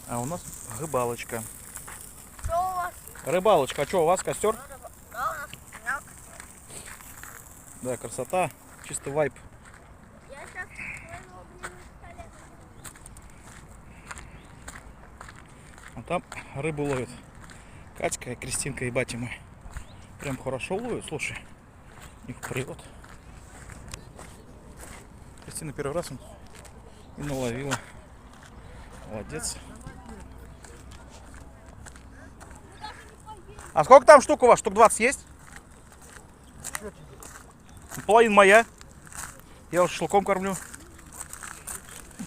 А у нас рыбалочка. Что у вас? Рыбалочка. А что, у вас костер? Да, у нас мяк. Да, красота. Чистый вайп. Я сейчас своего блин на столе. А там рыбу ловят. Катька, Кристинка и батя мой. Прям хорошо ловят, слушай. Их вперед. Кристина первый раз и наловила. Молодец. А сколько там штук у вас? Штук 20 есть? Половина моя. Я вот шашлыком кормлю.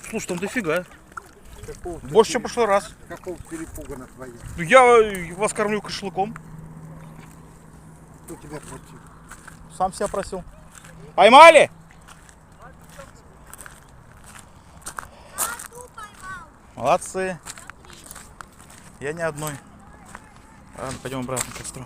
Слушай, там дофига. Больше, чем в прошлый раз. Какого перепуга на твоем? Ну, я вас кормлю шашлыком. Кто тебя просил? Сам себя просил. Поймали? Молодцы. Я не одной. Ладно, пойдем обратно к костру.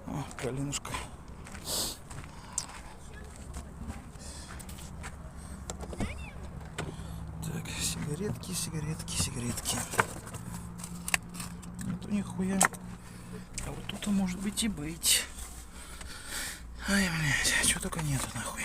О, Галинушка. Так, сигаретки, сигаретки, сигаретки. Нету нихуя. А вот тут может быть и быть. Ай, блядь, чего только нету нахуй.